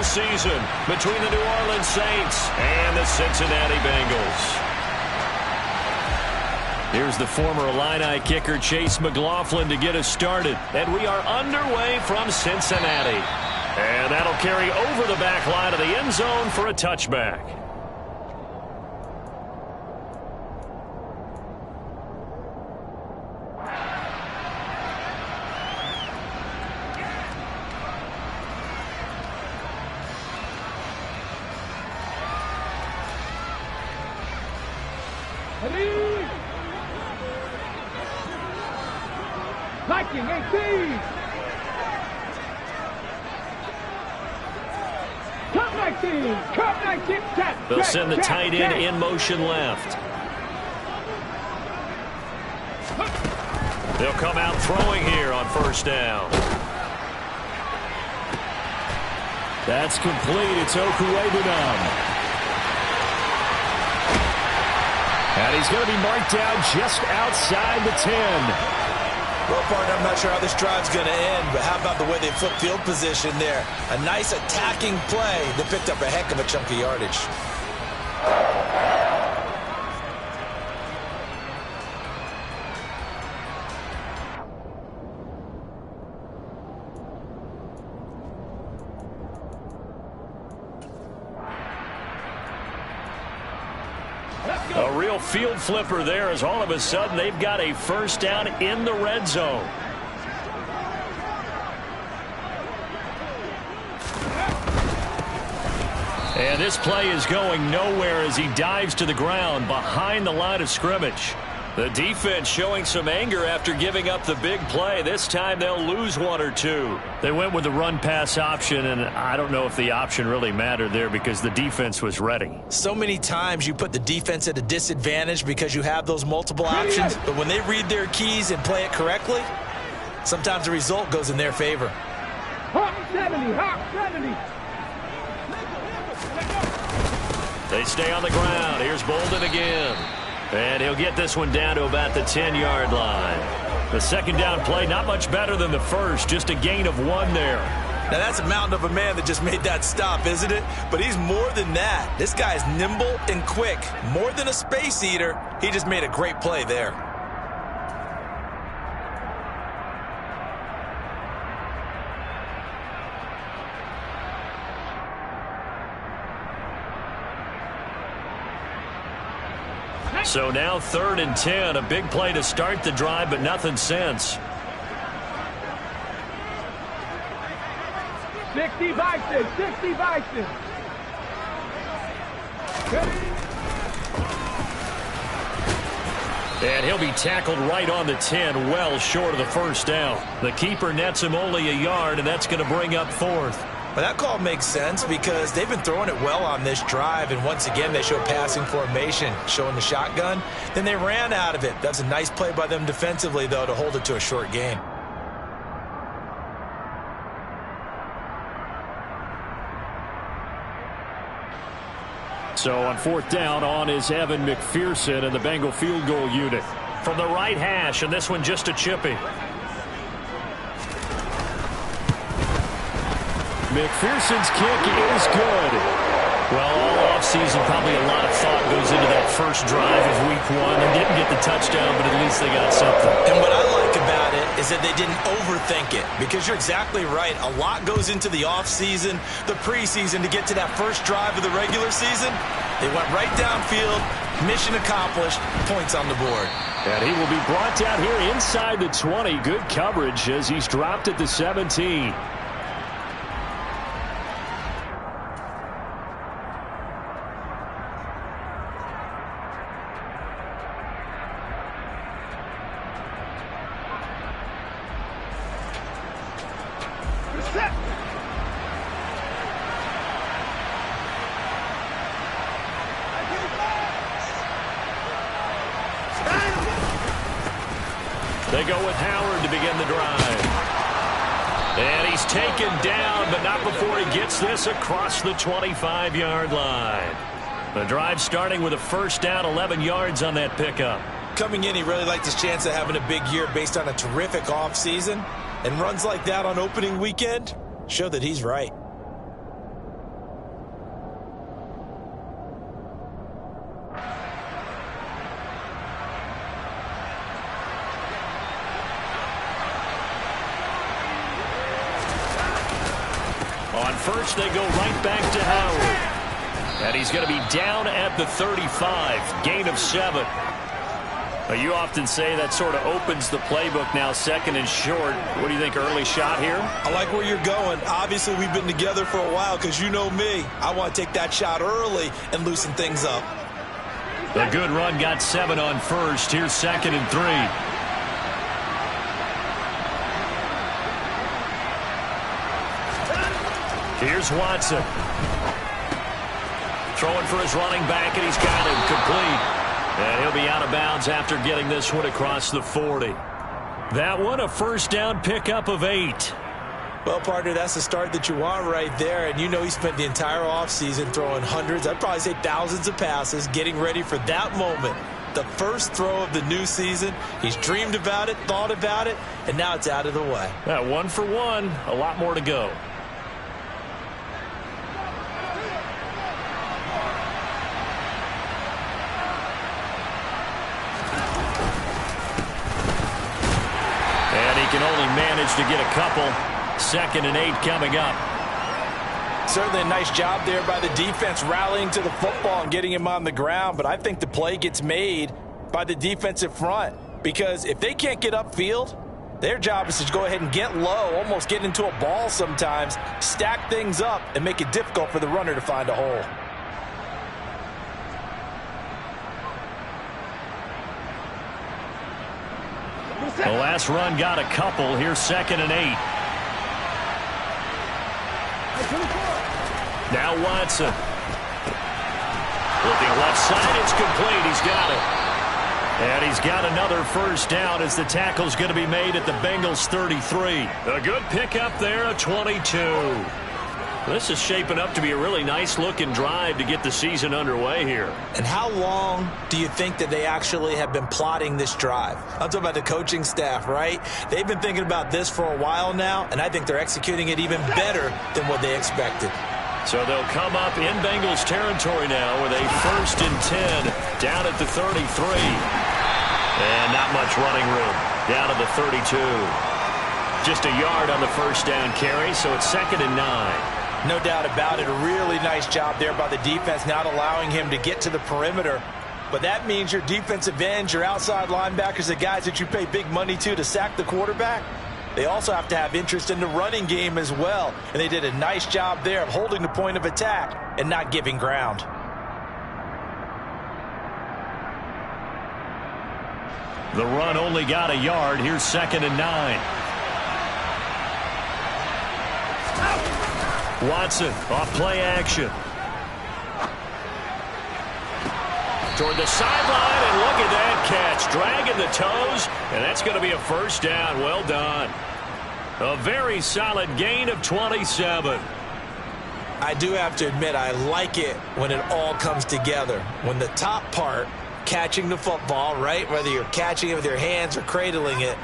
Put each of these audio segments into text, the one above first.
season between the New Orleans Saints and the Cincinnati Bengals. Here's the former Illini kicker Chase McLaughlin to get us started. And we are underway from Cincinnati. And that'll carry over the back line of the end zone for a touchback. Viking 18. Cut 19. Cut 19. They'll send the tight end in motion left. They'll come out throwing here on first down. That's complete. It's Okuwebunam. And he's going to be marked down just outside the 10. Well, partner, I'm not sure how this drive's going to end, but how about the way they flip field position there? A nice attacking play that picked up a heck of a chunk of yardage. A real field flipper there as all of a sudden they've got a first down in the red zone. And this play is going nowhere as he dives to the ground behind the line of scrimmage. The defense showing some anger after giving up the big play. This time they'll lose one or two. They went with the run-pass option, and I don't know if the option really mattered there because the defense was ready. So many times you put the defense at a disadvantage because you have those multiple options, but when they read their keys and play it correctly, sometimes the result goes in their favor. Hawk 70. Hawk 70. They stay on the ground. Here's Bolden again. And he'll get this one down to about the 10-yard line. The second down play, not much better than the first, just a gain of 1 there. Now, that's a mountain of a man that just made that stop, isn't it? But he's more than that. This guy is nimble and quick. More than a space eater, he just made a great play there. So now 3rd and 10, a big play to start the drive, but nothing since. 60 Bison. 60 Bison. And he'll be tackled right on the 10, well short of the first down. The keeper nets him only a yard, and that's going to bring up 4th. Well, that call makes sense because they've been throwing it well on this drive, and once again they show passing formation, showing the shotgun. Then they ran out of it. That's a nice play by them defensively, though, to hold it to a short gain. So on 4th down, on is Evan McPherson and the Bengal field goal unit. From the right hash, and this one just a chippy. McPherson's kick is good. Well, all offseason, probably a lot of thought goes into that first drive of week 1. They didn't get the touchdown, but at least they got something. And what I like about it is that they didn't overthink it, because you're exactly right. A lot goes into the offseason, the preseason, to get to that first drive of the regular season. They went right downfield, mission accomplished, points on the board. And he will be brought down here inside the 20. Good coverage as he's dropped at the 17. They go with Howard to begin the drive. And he's taken down, but not before he gets this across the 25-yard line. The drive starting with a first down, 11 yards on that pickup. Coming in, he really liked his chance of having a big year based on a terrific offseason. And runs like that on opening weekend show that he's right. first. They go right back to Howard. And he's going to be down at the 35. Gain of 7. You often say that sort of opens the playbook now, second and short. What do you think, early shot here? I like where you're going. Obviously, we've been together for a while because you know me. I want to take that shot early and loosen things up. The good run got 7 on first. Here's second and 3. Here's Watson. Throwing for his running back, and he's got him complete. And he'll be out of bounds after getting this one across the 40. That one, a first down pickup of 8. Well, partner, that's the start that you want right there. And you know he spent the entire offseason throwing hundreds, I'd probably say thousands of passes, getting ready for that moment. The first throw of the new season. He's dreamed about it, thought about it, and now it's out of the way. 1 for 1, a lot more to go. Can only manage to get a couple. 2nd and 8 coming up. Certainly a nice job there by the defense rallying to the football and getting him on the ground, but I think the play gets made by the defensive front because if they can't get upfield, their job is to go ahead and get low, almost get into a ball sometimes, stack things up, and make it difficult for the runner to find a hole. The last run got a couple. Here's 2nd and 8. Now Watson. Looking left side. It's complete. He's got it. And he's got another first down as the tackle's going to be made at the Bengals 33. A good pickup there, a 22. This is shaping up to be a really nice-looking drive to get the season underway here. And how long do you think that they actually have been plotting this drive? I'm talking about the coaching staff, right? They've been thinking about this for a while now, and I think they're executing it even better than what they expected. So they'll come up in Bengals territory now with a 1st and 10 down at the 33. And not much running room. Down to the 32. Just a yard on the first down carry, so it's 2nd and 9. No doubt about it. A really nice job there by the defense, not allowing him to get to the perimeter. But that means your defensive ends, your outside linebackers, the guys that you pay big money to sack the quarterback, they also have to have interest in the running game as well. And they did a nice job there of holding the point of attack and not giving ground. The run only got a yard. Here's 2nd and 9. Watson off play action. Toward the sideline, and look at that catch. Dragging the toes, and that's going to be a first down. Well done. A very solid gain of 27. I do have to admit, I like it when it all comes together. When the top part, catching the football, right, whether you're catching it with your hands or cradling it,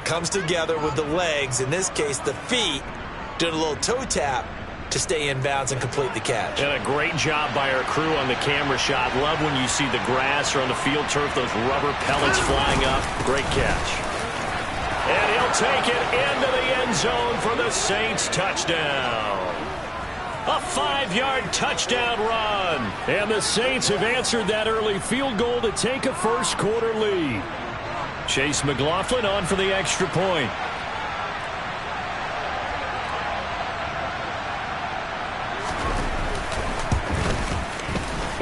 comes together with the legs, in this case the feet, doing a little toe tap to stay in bounds and complete the catch. And a great job by our crew on the camera shot. Love when you see the grass or on the field turf, those rubber pellets flying up. Great catch. And he'll take it into the end zone for the Saints touchdown. A 5-yard touchdown run. And the Saints have answered that early field goal to take a first quarter lead. Chase McLaughlin on for the extra point.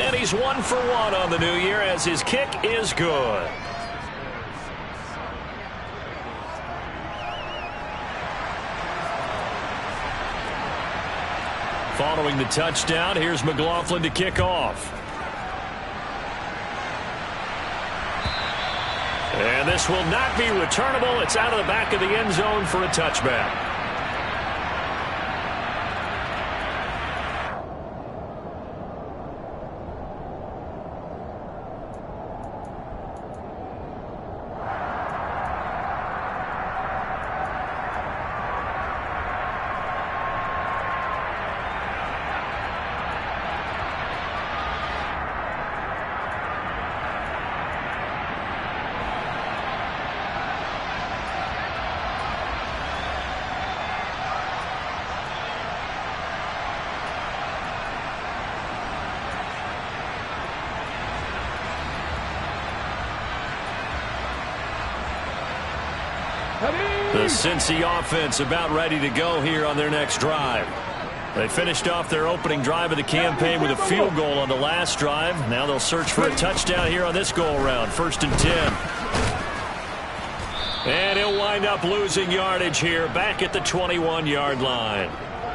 And he's 1 for 1 on the new year as his kick is good. Following the touchdown, here's McLaughlin to kick off. And this will not be returnable. It's out of the back of the end zone for a touchback. The Cincy offense about ready to go here on their next drive. They finished off their opening drive of the campaign with a field goal on the last drive. Now they'll search for a touchdown here on this go-around. 1st and 10. And he'll wind up losing yardage here back at the 21-yard line.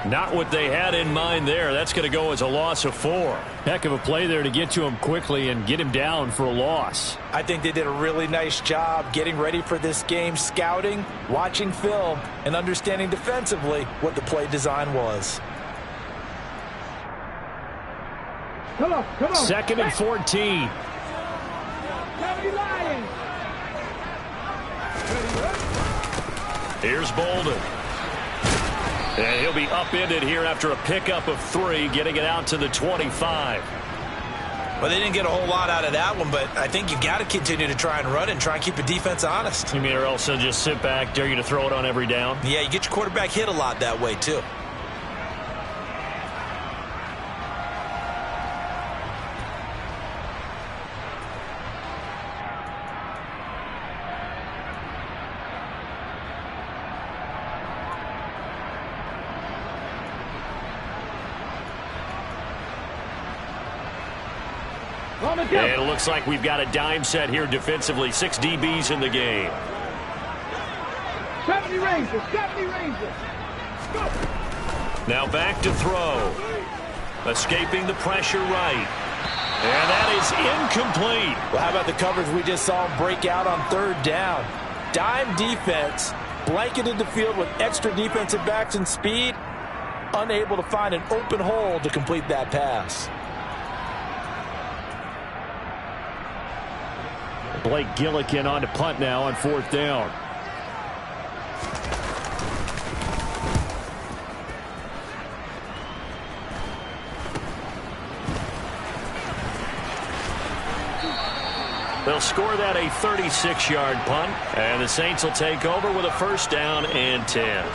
Not what they had in mind there. That's going to go as a loss of 4. Heck of a play there to get to him quickly and get him down for a loss. I think they did a really nice job getting ready for this game, scouting, watching film, and understanding defensively what the play design was. Come on. 2nd and 14. 70 Lions. Here's Bolden. And he'll be upended here after a pickup of 3, getting it out to the 25. Well, they didn't get a whole lot out of that one, but I think you got to continue to try and run and try and keep the defense honest. You mean or else they'll just sit back, dare you to throw it on every down? Yeah, you get your quarterback hit a lot that way, too. And it looks like we've got a dime set here defensively. 6 DBs in the game. 70 Rangers. 70 Rangers. Go. Now back to throw. Escaping the pressure right. And that is incomplete. Well, how about the coverage we just saw him break out on 3rd down? Dime defense, blanketed the field with extra defensive backs and speed, unable to find an open hole to complete that pass. Blake Gillikin on to punt now on 4th down. They'll score that a 36-yard punt, and the Saints will take over with a 1st down and 10.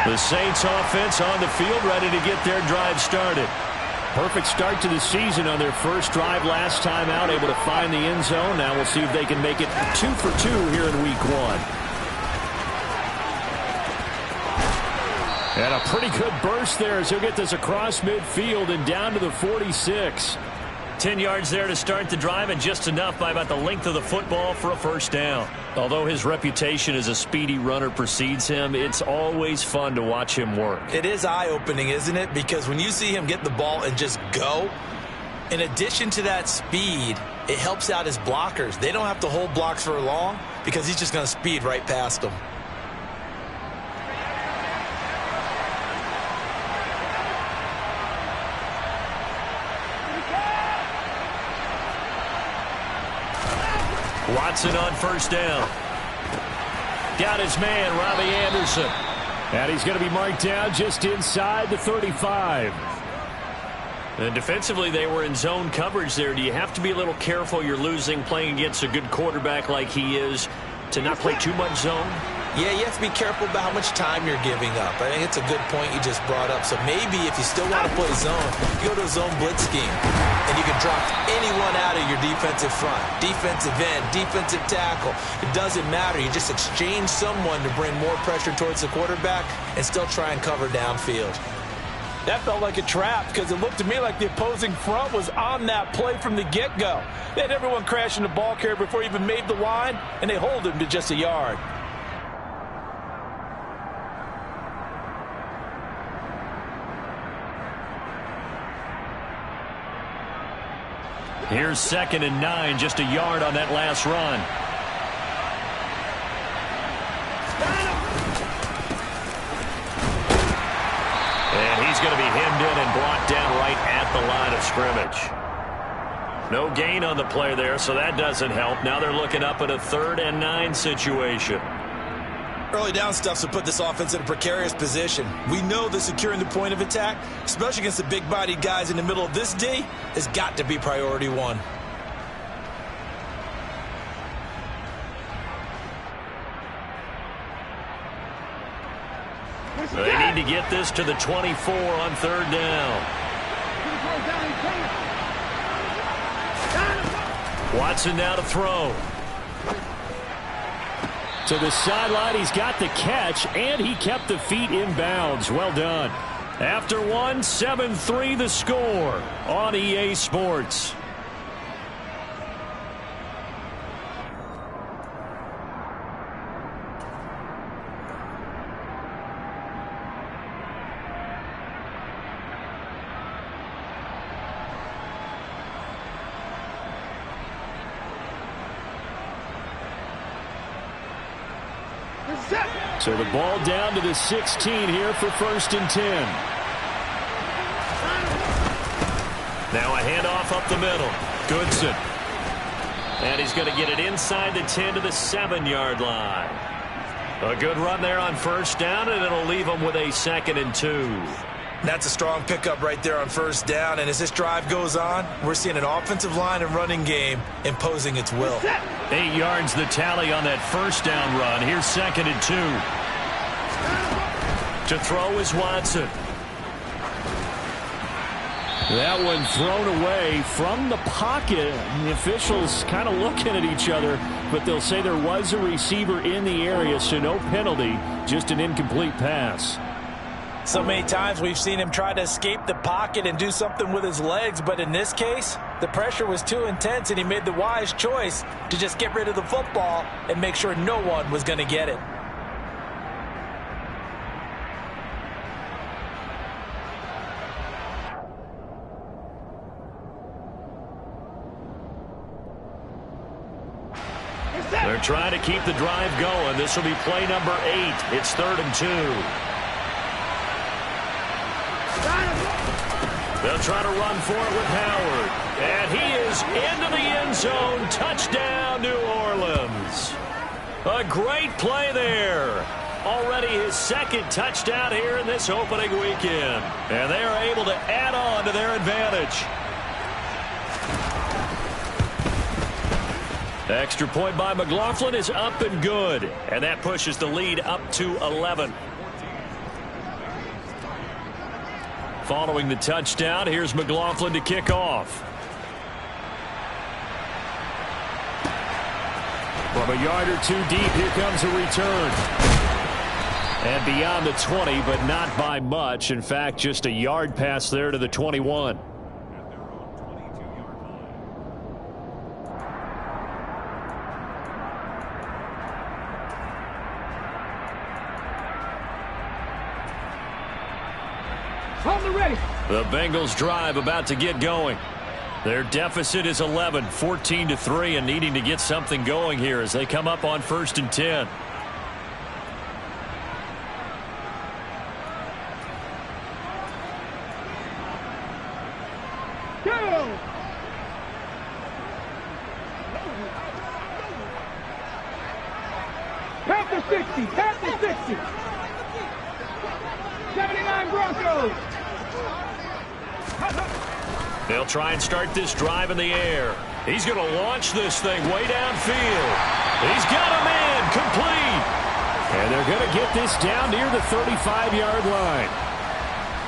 The Saints offense on the field, ready to get their drive started. Perfect start to the season on their first drive last time out, able to find the end zone. Now we'll see if they can make it 2 for 2 here in week 1. And a pretty good burst there as he'll get this across midfield and down to the 46. 10 yards there to start the drive, and just enough by about the length of the football for a 1st down. Although his reputation as a speedy runner precedes him, it's always fun to watch him work. It is eye-opening, isn't it? Because when you see him get the ball and just go, in addition to that speed, it helps out his blockers. They don't have to hold blocks for long because he's just going to speed right past them. Watson on 1st down. Got his man, Robbie Anderson. And he's going to be marked down just inside the 35. And defensively, they were in zone coverage there. Do you have to be a little careful? You're losing playing against a good quarterback like he is to not play too much zone? Yeah, you have to be careful about how much time you're giving up. I think it's a good point you just brought up. So maybe if you still want to play zone, you go to a zone blitz scheme. And you can drop anyone out of your defensive front. Defensive end, defensive tackle. It doesn't matter. You just exchange someone to bring more pressure towards the quarterback and still try and cover downfield. That felt like a trap because it looked to me like the opposing front was on that play from the get-go. They had everyone crashing the ball carrier before he even made the line, and they hold him to just a yard. Here's 2nd and 9, just a yard on that last run. And he's going to be hemmed in and brought down right at the line of scrimmage. No gain on the play there, so that doesn't help. Now they're looking up at a 3rd and 9 situation. Early down stuffs will put this offense in a precarious position. We know that securing the point of attack, especially against the big-bodied guys in the middle of this D, has got to be priority one. They need to get this to the 24 on third down. Watson now to throw. To the sideline, he's got the catch, and he kept the feet in bounds. Well done. After one, 7-3 the score on EA Sports. So the ball down to the 16 here for 1st and 10. Now a handoff up the middle. Goodson. And he's going to get it inside the 10 to the 7-yard line. A good run there on first down, and it'll leave them with a 2nd and 2. That's a strong pickup right there on first down, and as this drive goes on, we're seeing an offensive line and running game imposing its will. 8 yards the tally on that first down run. Here's 2nd and 2. To throw is Watson. That one thrown away from the pocket. The officials kind of looking at each other, but they'll say there was a receiver in the area, so no penalty, just an incomplete pass. So many times we've seen him try to escape the pocket and do something with his legs, but in this case, the pressure was too intense and he made the wise choice to just get rid of the football and make sure no one was going to get it. They're trying to keep the drive going. This will be play number 8. It's 3rd and 2. They'll try to run for it with Howard. And he is into the end zone. Touchdown, New Orleans. A great play there. Already his 2nd touchdown here in this opening weekend. And they are able to add on to their advantage. Extra point by McLaughlin is up and good. And that pushes the lead up to 11. Following the touchdown, here's McLaughlin to kick off. From a yard or 2 deep, here comes a return. And beyond the 20, but not by much. In fact, just a yard pass there to the 21. The Bengals drive about to get going. Their deficit is 11, 14-3, and needing to get something going here as they come up on 1st and 10. Go! Panther 60, Panther 60. 79 Broncos. They'll try and start this drive in the air. He's going to launch this thing way downfield. He's got him in, complete. And they're going to get this down near the 35-yard line.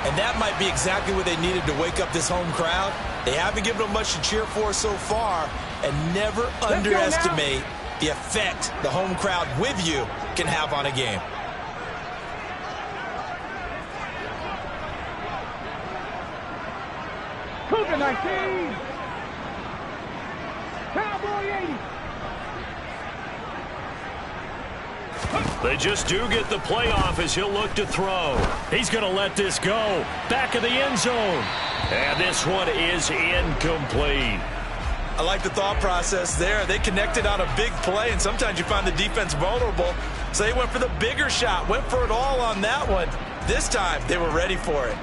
And that might be exactly what they needed to wake up this home crowd. They haven't given them much to cheer for so far, and never underestimate the effect the home crowd with you can have on a game. Cougar 19. Cowboy 80. They just do get the playoff as he'll look to throw. He's going to let this go. Back of the end zone. And this one is incomplete. I like the thought process there. They connected on a big play, and sometimes you find the defense vulnerable. So they went for the bigger shot, went for it all on that one. This time, they were ready for it.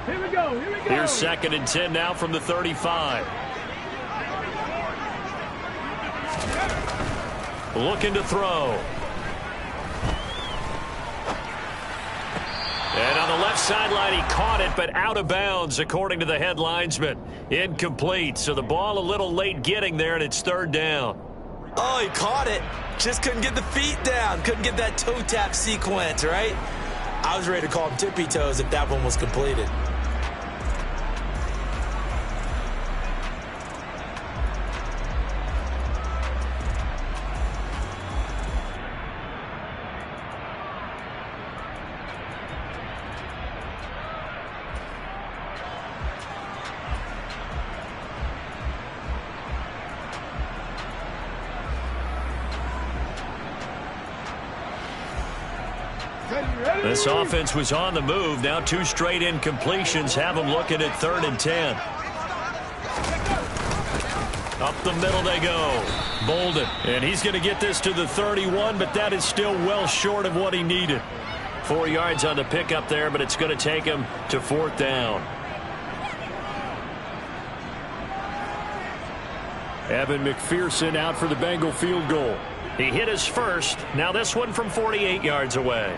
Here we go. Here's 2nd and 10 now from the 35. Looking to throw. And on the left sideline, he caught it, but out of bounds, according to the head linesman. Incomplete, so the ball a little late getting there, and it's 3rd down. Oh, he caught it. Just couldn't get the feet down. Couldn't get that toe tap sequence, right? I was ready to call him tippy toes if that one was completed. This offense was on the move. Now 2 straight incompletions have them looking at 3rd and 10. Up the middle they go. Bolden. And he's going to get this to the 31, but that is still well short of what he needed. 4 yards on the pickup there, but it's going to take him to 4th down. Evan McPherson out for the Bengal field goal. He hit his first. Now this one from 48 yards away.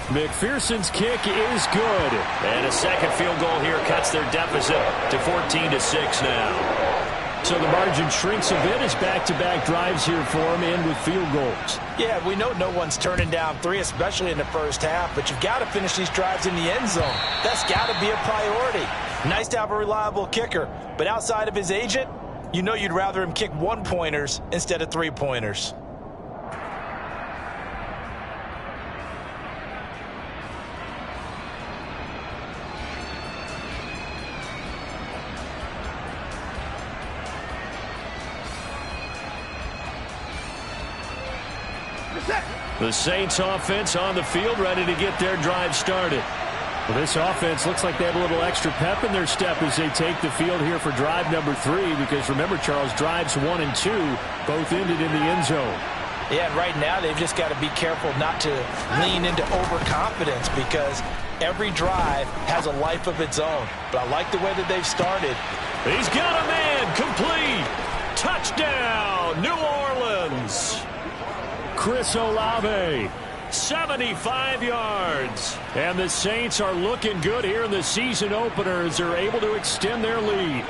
McPherson's kick is good. And a second field goal here cuts their deficit to 14-6 now. So the margin shrinks a bit as back-to-back drives here for him, and with field goals. Yeah, we know no one's turning down 3, especially in the first half, but you've got to finish these drives in the end zone. That's got to be a priority. Nice to have a reliable kicker, but outside of his agent, you know you'd rather him kick 1-pointers instead of 3-pointers. The Saints offense on the field, ready to get their drive started. Well, this offense looks like they have a little extra pep in their step as they take the field here for drive number 3, because remember, Charles, drives 1 and 2 both ended in the end zone. Yeah, and right now they've just got to be careful not to lean into overconfidence, because every drive has a life of its own. But I like the way that they've started. He's got a man, complete. Touchdown, New Orleans. Chris Olave. 75 yards. And the Saints are looking good here in the season opener as they're able to extend their lead.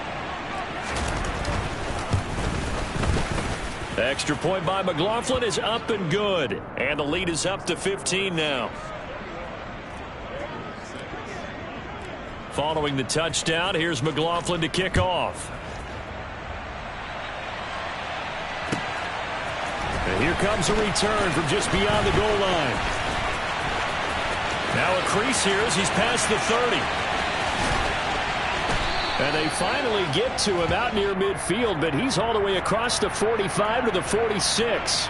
Extra point by McLaughlin is up and good. And the lead is up to 15 now. Following the touchdown, here's McLaughlin to kick off. And here comes a return from just beyond the goal line. Now a crease here as he's past the 30. And they finally get to him out near midfield, but he's all the way across the 45 to the 46.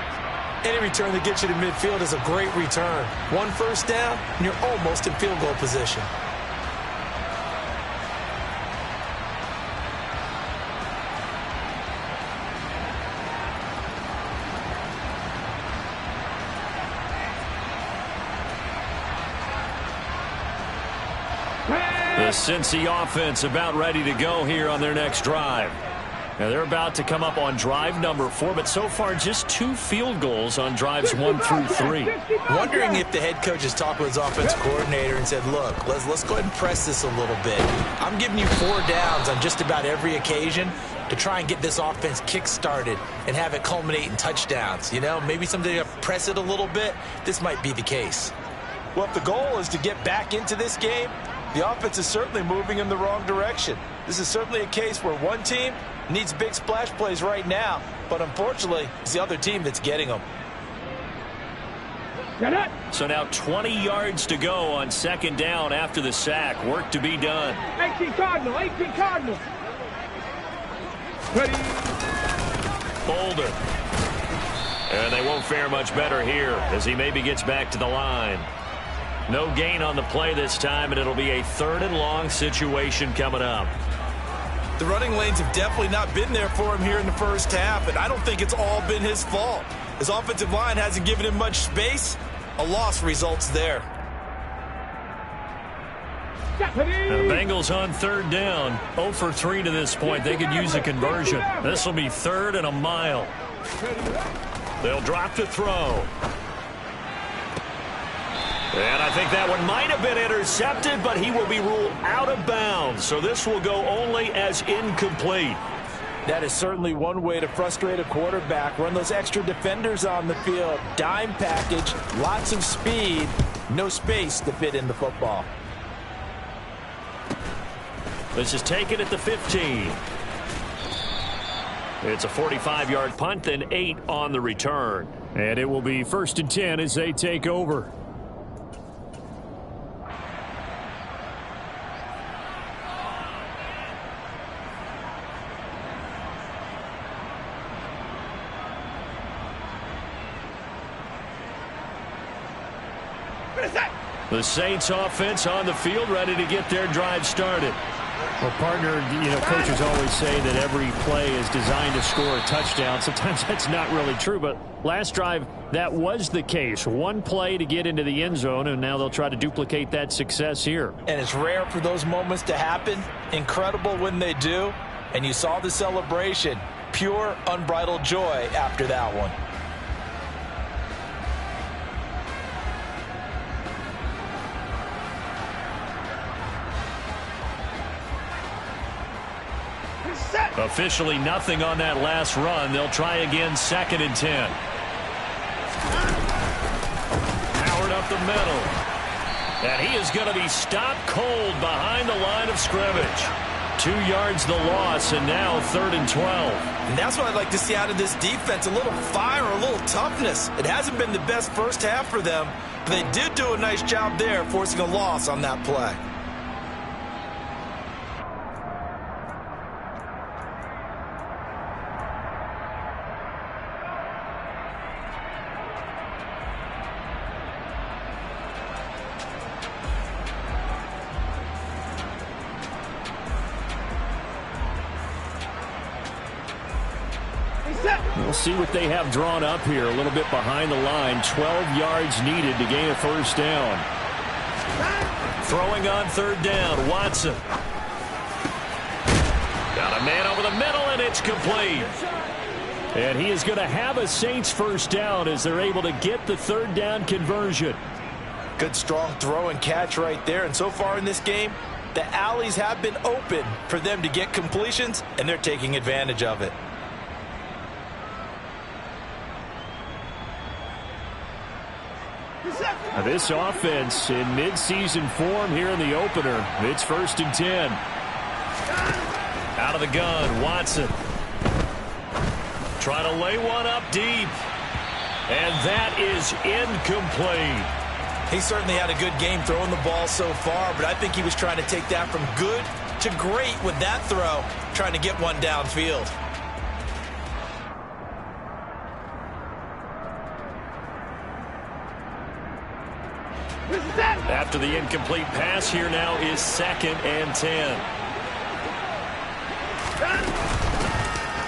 Any return that gets you to midfield is a great return. 1 first down, and you're almost in field goal position. The Cincy offense about ready to go here on their next drive. Now they're about to come up on drive number 4, but so far just 2 field goals on drives 1 through 3. Wondering if the head coach has talked with his offensive coordinator and said, look, let's go ahead and press this a little bit. I'm giving you 4 downs on just about every occasion to try and get this offense kick-started and have it culminate in touchdowns. You know, maybe someday to press it a little bit. This might be the case. Well, if the goal is to get back into this game, the offense is certainly moving in the wrong direction. This is certainly a case where one team needs big splash plays right now, but unfortunately, it's the other team that's getting them. So now 20 yards to go on 2nd down after the sack. Work to be done. 18 Cardinal, 18 Cardinal. Ready. Bolden. And they won't fare much better here as he maybe gets back to the line. No gain on the play this time, and it'll be a 3rd and long situation coming up. The running lanes have definitely not been there for him here in the first half, and I don't think it's all been his fault. His offensive line hasn't given him much space, A loss results there. The Bengals on third down. 0 for 3 to this point. They could use a conversion. This will be 3rd and a mile. They'll drop to throw. And I think that one might have been intercepted, but he will be ruled out of bounds. So this will go only as incomplete. That is certainly one way to frustrate a quarterback. Run those extra defenders on the field. Dime package, lots of speed, no space to fit in the football. This is taken at the 15. It's a 45-yard punt, then 8 on the return. And it will be 1st and 10 as they take over. The Saints offense on the field, ready to get their drive started. Well, partner, coaches always say that every play is designed to score a touchdown. Sometimes that's not really true, but last drive, that was the case. One play to get into the end zone, and now they'll try to duplicate that success here. And it's rare for those moments to happen. Incredible when they do. And you saw the celebration. Pure, unbridled joy after that one. Officially nothing on that last run. They'll try again, 2nd and 10. Howard up the middle. And he is going to be stopped cold behind the line of scrimmage. 2 yards the loss, and now 3rd and 12. And that's what I'd like to see out of this defense, a little fire, a little toughness. It hasn't been the best first half for them, but they did do a nice job there, forcing a loss on that play. We'll see what they have drawn up here. A little bit behind the line. 12 yards needed to gain a 1st down. Throwing on 3rd down, Watson. Got a man over the middle, and it's complete. And he is going to have a Saints 1st down as they're able to get the 3rd down conversion. Good strong throw and catch right there. And so far in this game, the alleys have been open for them to get completions, and they're taking advantage of it. This offense in midseason form here in the opener. It's 1st and 10. Out of the gun, Watson. Trying to lay one up deep. And that is incomplete. He certainly had a good game throwing the ball so far, but I think he was trying to take that from good to great with that throw, trying to get one downfield. After the incomplete pass, here now is 2nd and 10.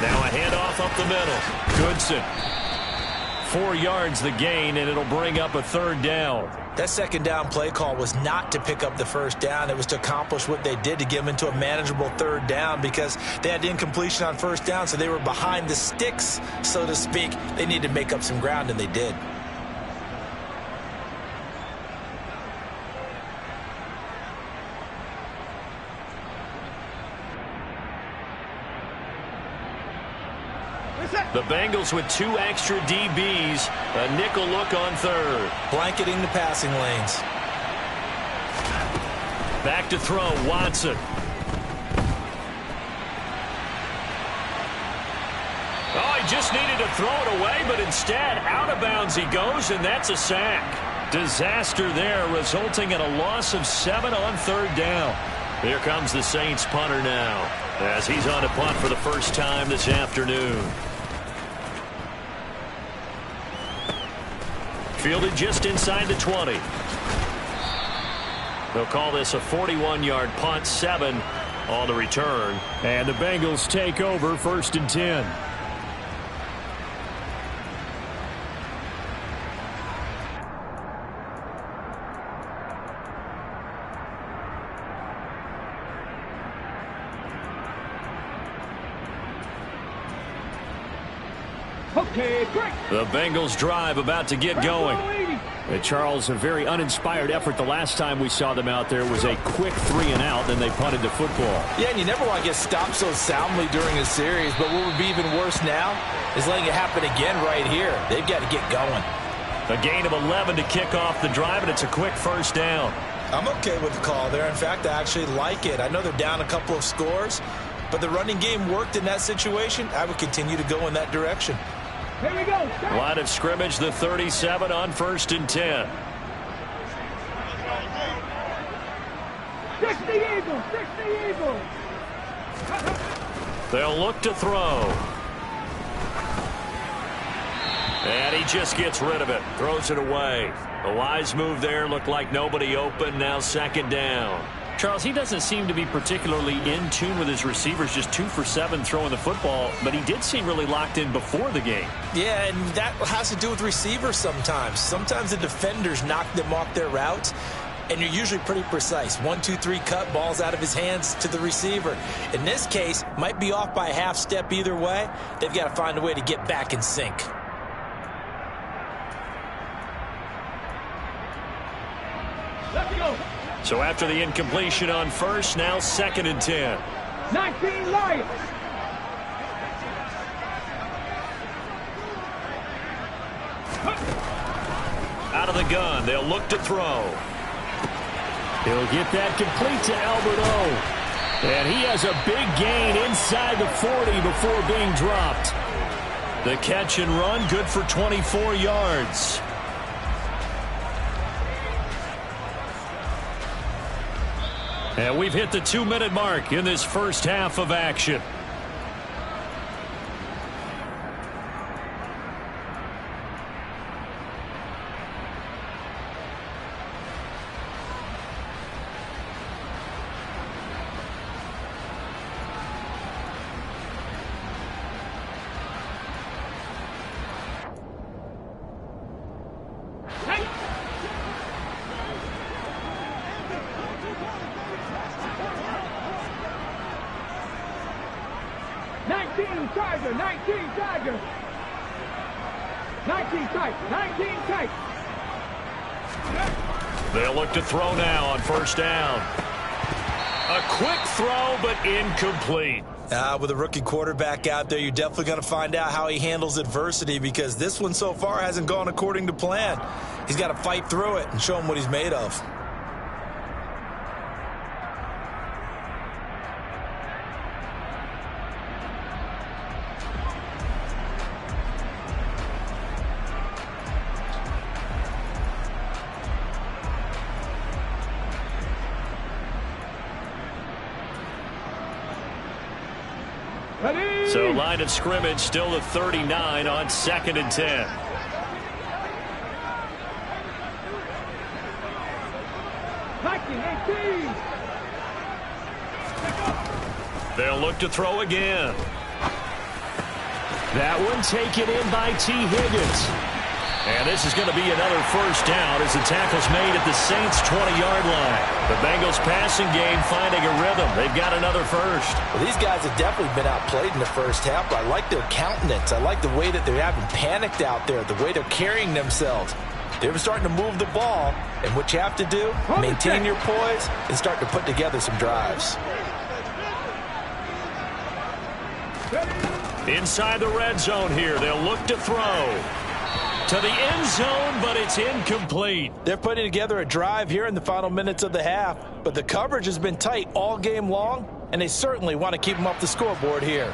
Now a handoff up the middle. Goodson. 4 yards the gain, and it'll bring up a 3rd down. That 2nd down play call was not to pick up the 1st down. It was to accomplish what they did, to get them into a manageable 3rd down, because they had incompletion on 1st down, so they were behind the sticks, so to speak. They needed to make up some ground, and they did. The Bengals with 2 extra DBs. A nickel look on 3rd. Blanketing the passing lanes. Back to throw, Watson. Oh, he just needed to throw it away, but instead, out of bounds he goes, and that's a sack. Disaster there, resulting in a loss of 7 on 3rd down. Here comes the Saints punter now, as he's on a punt for the first time this afternoon. Fielded just inside the 20. They'll call this a 41-yard punt, 7 on the return. And the Bengals take over, 1st and 10. Okay, break. The Bengals drive about to get going. Charles, a very uninspired effort the last time we saw them out there was a quick 3-and-out, then they punted the football. Yeah, and you never want to get stopped so soundly during a series, but what would be even worse now is letting it happen again right here. They've got to get going. A gain of 11 to kick off the drive, and it's a quick first down. I'm okay with the call there. In fact, I actually like it. I know they're down a couple of scores, but the running game worked in that situation. I would continue to go in that direction. Here we go. Line of scrimmage, the 37 on 1st and 10. 60 Eagles, 60 Eagles. They'll look to throw. And he just gets rid of it. Throws it away. A wise move there. Looked like nobody open. Now 2nd down. Charles, he doesn't seem to be particularly in tune with his receivers, just 2 for 7 throwing the football, but he did seem really locked in before the game. Yeah, and that has to do with receivers sometimes. Sometimes the defenders knock them off their routes, and you're usually pretty precise. 1, 2, 3 cut, balls out of his hands to the receiver. In this case, might be off by a half step either way. They've got to find a way to get back in sync. Let's go. So after the incompletion on 1st, now 2nd and 10. 19 Lions. Out of the gun, they'll look to throw. He'll get that complete to Albert O. And he has a big gain inside the 40 before being dropped. The catch and run, good for 24 yards. And we've hit the 2-minute mark in this first half of action. Tiger, 19 Tiger. 19 tight, 19 tight. They'll look to throw now on 1st down. A quick throw, but incomplete. With a rookie quarterback out there, you're definitely going to find out how he handles adversity, because this one so far hasn't gone according to plan. He's got to fight through it and show him what he's made of. So line of scrimmage still the 39 on 2nd and 10. They'll look to throw again. That one taken in by T. Higgins. And this is going to be another first down as the tackle's made at the Saints' 20-yard line. The Bengals passing game finding a rhythm. They've got another first. Well, these guys have definitely been outplayed in the first half, but I like their countenance. I like the way that they haven't panicked out there, the way they're carrying themselves. They're starting to move the ball, and what you have to do, maintain your poise and start to put together some drives. Inside the red zone here, they'll look to throw. To the end zone, but it's incomplete. They're putting together a drive here in the final minutes of the half, but the coverage has been tight all game long, and they certainly want to keep them off the scoreboard here.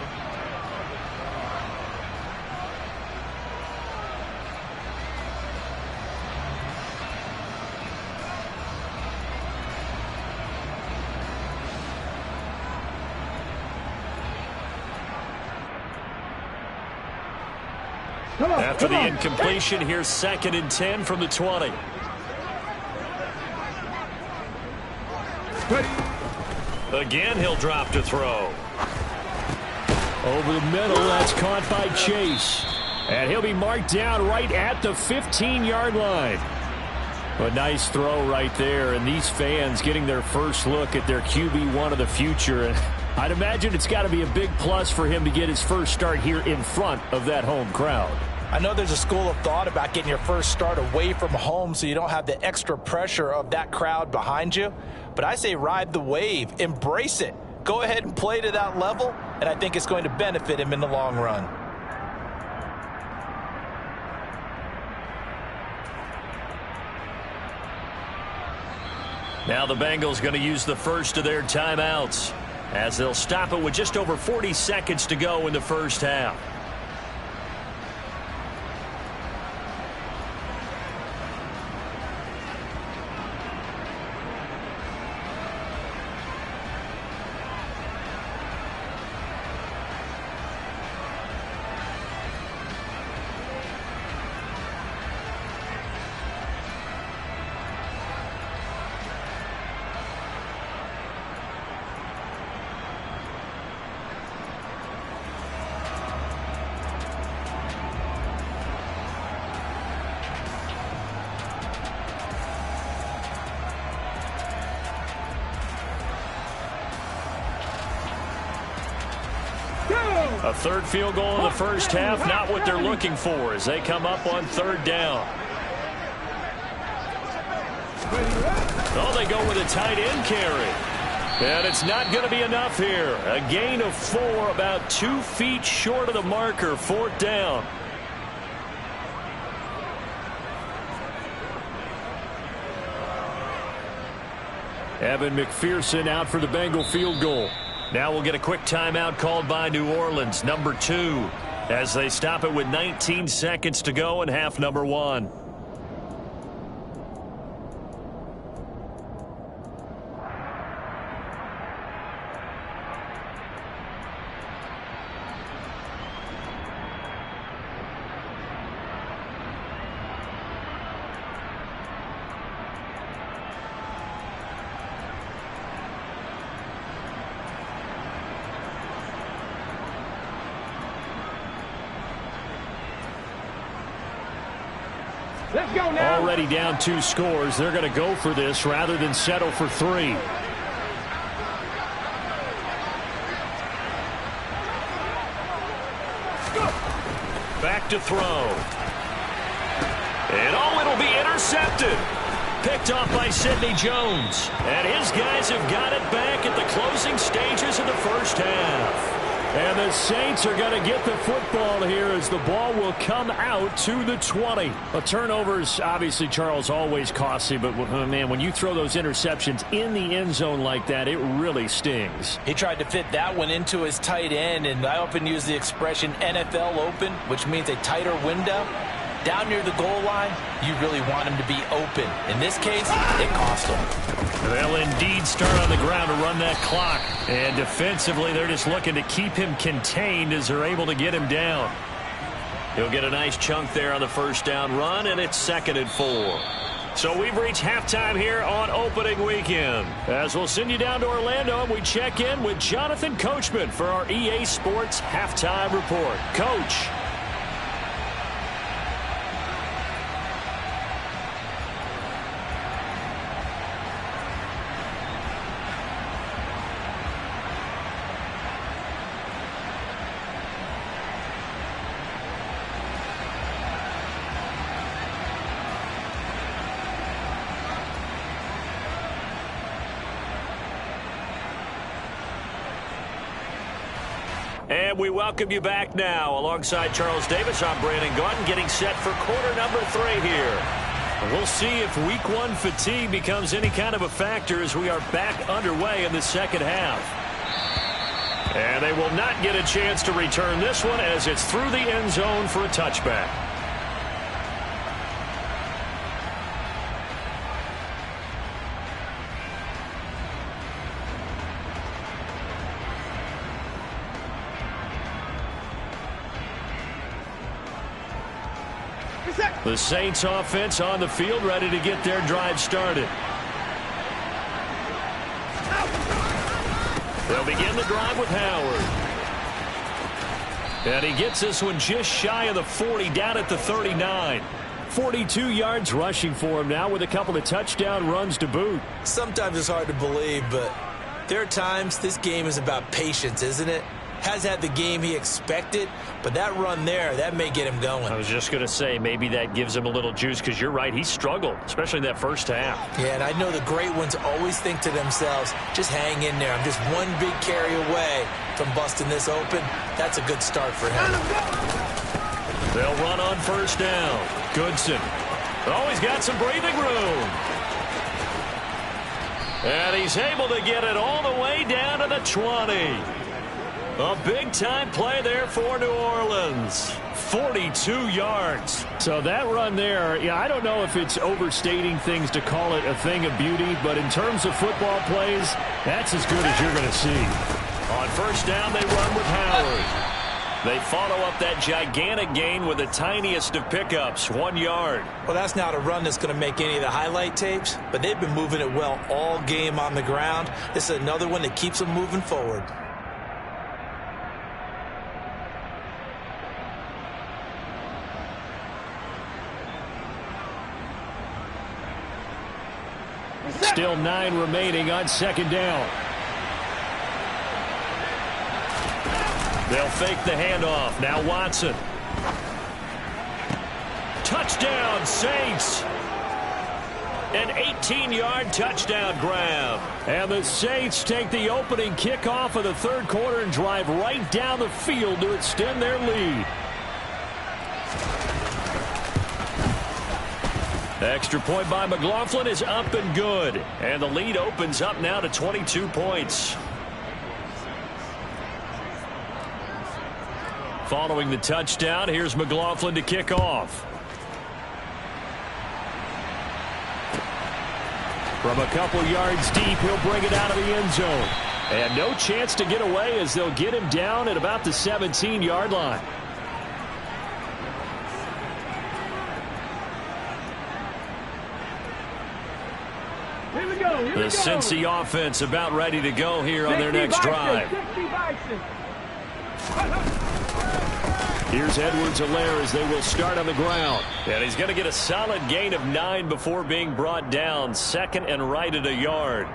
After the incompletion, here's 2nd and 10 from the 20. Again, he'll drop to throw. Over the middle, that's caught by Chase. And he'll be marked down right at the 15-yard line. A nice throw right there, and these fans getting their first look at their QB1 of the future. I'd imagine it's got to be a big plus for him to get his first start here in front of that home crowd. I know there's a school of thought about getting your first start away from home so you don't have the extra pressure of that crowd behind you. But I say ride the wave. Embrace it. Go ahead and play to that level, and I think it's going to benefit him in the long run. Now the Bengals going to use the first of their timeouts as they'll stop it with just over 40 seconds to go in the first half. A third field goal in the first half, not what they're looking for as they come up on third down. Oh, they go with a tight end carry. And it's not going to be enough here. A gain of 4, about 2 feet short of the marker, fourth down. Evan McPherson out for the Bengal field goal. Now we'll get a quick timeout called by New Orleans, number 2, as they stop it with 19 seconds to go in half number 1. Let's go now. Already down 2 scores. They're going to go for this rather than settle for 3. Back to throw. And oh, it'll be intercepted. Picked off by Sidney Jones. And his guys have got it back at the closing stages of the first half. And the Saints are going to get the football here as the ball will come out to the 20. A turnover is obviously, Charles, always costly, but man, when you throw those interceptions in the end zone like that, it really stings. He tried to fit that one into his tight end, and I often use the expression NFL open, which means a tighter window. Down near the goal line, you really want him to be open. In this case, it cost him. They'll indeed start on the ground to run that clock. And defensively, they're just looking to keep him contained as they're able to get him down. He'll get a nice chunk there on the first down run, and it's 2nd and 4. So we've reached halftime here on opening weekend. As we'll send you down to Orlando, and we check in with Jonathan Coachman for our EA Sports Halftime Report. Coach. And we welcome you back now. Alongside Charles Davis, I'm Brandon Gaudin, getting set for quarter number 3 here. We'll see if week 1 fatigue becomes any kind of a factor as we are back underway in the second half. And they will not get a chance to return this one as it's through the end zone for a touchback. The Saints offense on the field, ready to get their drive started. They'll begin the drive with Howard. And he gets this one just shy of the 40, down at the 39. 42 yards rushing for him now with a couple of touchdown runs to boot. Sometimes it's hard to believe, but There are times this game is about patience, isn't it? Has had the game he expected, but that run there, that may get him going. I was just going to say, maybe that gives him a little juice, because you're right, he struggled, especially in that first half. Yeah, and I know the great ones always think to themselves, just hang in there. I'm just one big carry away from busting this open. That's a good start for him. They'll run on first down. Goodson. Oh, he's got some breathing room. And he's able to get it all the way down to the 20. A big-time play there for New Orleans. 42 yards. So that run there, yeah, I don't know if it's overstating things to call it a thing of beauty, but in terms of football plays, that's as good as you're going to see. On first down, they run with Howard. They follow up that gigantic gain with the tiniest of pickups, 1 yard. Well, that's not a run that's going to make any of the highlight tapes, but they've been moving it well all game on the ground. This is another one that keeps them moving forward. Still 9 remaining on second down. They'll fake the handoff. Now Watson. Touchdown, Saints. An 18-yard touchdown grab. And the Saints take the opening kickoff of the third quarter and drive right down the field to extend their lead. The extra point by McLaughlin is up and good. And the lead opens up now to 22 points. Following the touchdown, here's McLaughlin to kick off. From a couple yards deep, he'll bring it out of the end zone. And no chance to get away as they'll get him down at about the 17-yard line. The Cincy offense about ready to go here on their next drive. Here's Edwards-Helaire as they will start on the ground. And he's going to get a solid gain of 9 before being brought down. Second and right at a yard.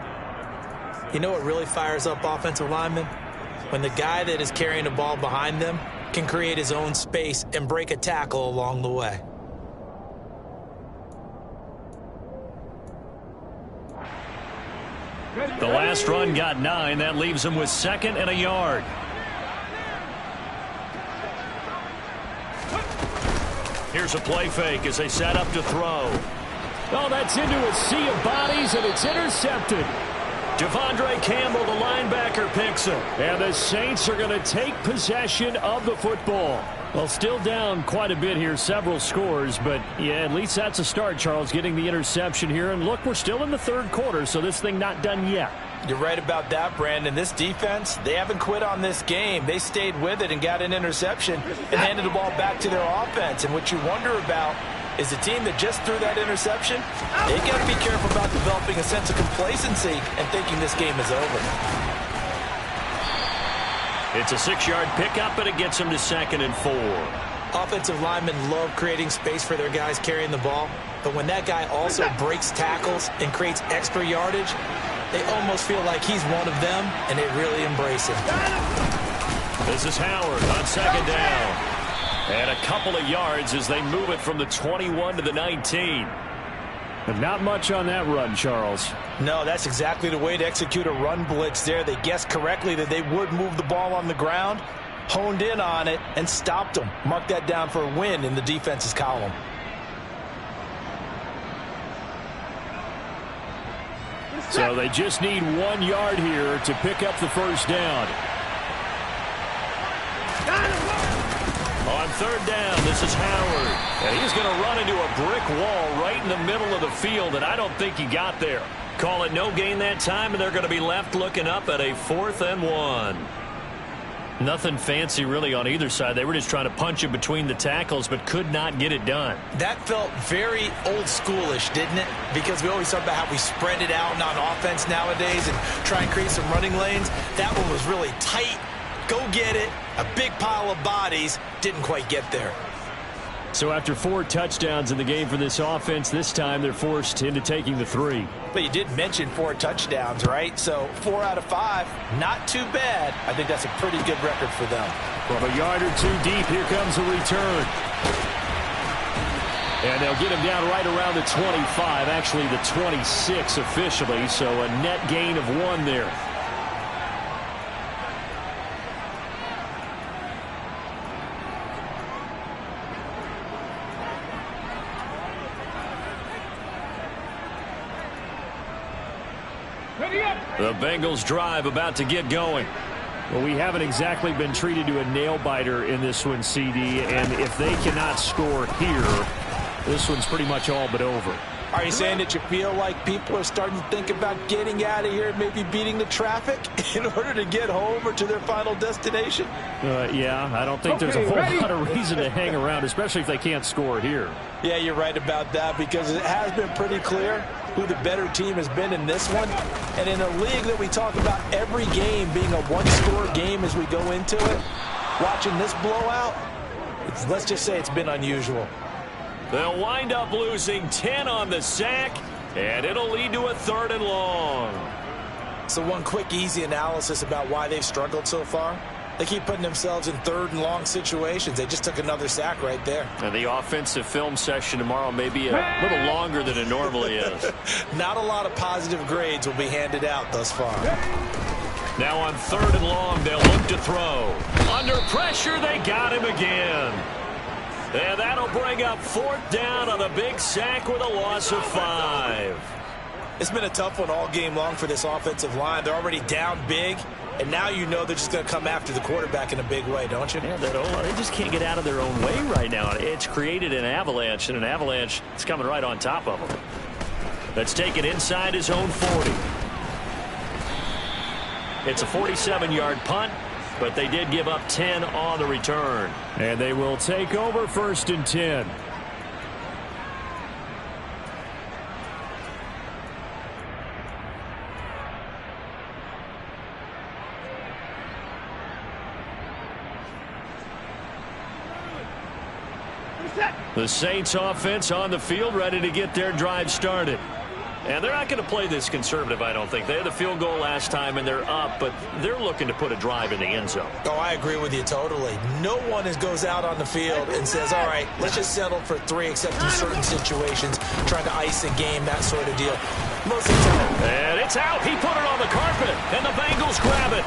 You know what really fires up offensive linemen? When the guy that is carrying the ball behind them can create his own space and break a tackle along the way. The last run got 9. That leaves him with second and a yard. Here's a play fake as they set up to throw. Oh, that's into a sea of bodies, and it's intercepted. Devondre Campbell, the linebacker, picks it. And the Saints are going to take possession of the football. Well, still down quite a bit here, several scores, but yeah, at least that's a start, Charles, getting the interception here. And look, we're still in the third quarter, so this thing not done yet. You're right about that, Brandon. This defense, they haven't quit on this game. They stayed with it and got an interception and handed the ball back to their offense. And what you wonder about is the team that just threw that interception, they got to be careful about developing a sense of complacency and thinking this game is over. It's a 6-yard pickup, and it gets them to second and 4. Offensive linemen love creating space for their guys carrying the ball, but when that guy also breaks tackles and creates extra yardage, they almost feel like he's one of them, and they really embrace him. This is Howard on second down. And a couple of yards as they move it from the 21 to the 19. But not much on that run, Charles. No, that's exactly the way to execute a run blitz there. They guessed correctly that they would move the ball on the ground, honed in on it, and stopped them. Mark that down for a win in the defense's column. So they just need 1 yard here to pick up the first down. On third down, this is Howard. And he's going to run into a brick wall right in the middle of the field, and I don't think he got there. Call it no gain that time, and they're going to be left looking up at a 4th and 1. Nothing fancy really on either side. They were just trying to punch it between the tackles, but could not get it done. That felt very old schoolish, didn't it? Because we always talk about how we spread it out on offense nowadays and try and create some running lanes. That one was really tight. Go get it. A big pile of bodies. Didn't quite get there. So after 4 touchdowns in the game for this offense, this time they're forced into taking the 3. But you did mention 4 touchdowns, right? So 4 out of 5, not too bad. I think that's a pretty good record for them. From a yard or 2 deep, here comes a return. And they'll get him down right around the 25, actually the 26 officially, so a net gain of 1 there. The Bengals drive about to get going. Well, we haven't exactly been treated to a nail-biter in this one, CD, and if they cannot score here, this one's pretty much all but over. Are you saying that you feel like people are starting to think about getting out of here and maybe beating the traffic in order to get home or to their final destination? Yeah, I don't think there's a whole lot of reason to hang around, especially if they can't score here. Yeah, you're right about that, because it has been pretty clear who the better team has been in this one. And in a league that we talk about every game being a one-score game as we go into it, watching this blowout, let's just say it's been unusual. They'll wind up losing 10 on the sack, and it'll lead to a 3rd and long. So one quick, easy analysis about why they've struggled so far. They keep putting themselves in 3rd and long situations. They just took another sack right there. And the offensive film session tomorrow may be a little longer than it normally is. Not a lot of positive grades will be handed out thus far. Now on 3rd and long, they'll look to throw. Under pressure, they got him again. And that'll bring up 4th down on the big sack with a loss of 5. It's been a tough one all game long for this offensive line. They're already down big, and now you know they're just going to come after the quarterback in a big way, don't you? Yeah, they just can't get out of their own way right now. It's created an avalanche, and an avalanche is coming right on top of them. Let's take it inside his own 40. It's a 47-yard punt, but they did give up 10 on the return. And they will take over 1st and 10. The Saints offense on the field, ready to get their drive started. And they're not going to play this conservative, I don't think. They had the field goal last time, and they're up, but they're looking to put a drive in the end zone. Oh, I agree with you totally. No one goes out on the field and says, all right, let's just settle for 3, except in certain situations, trying to ice a game, that sort of deal. Most of the time. And it's out. He put it on the carpet, and the Bengals grab it.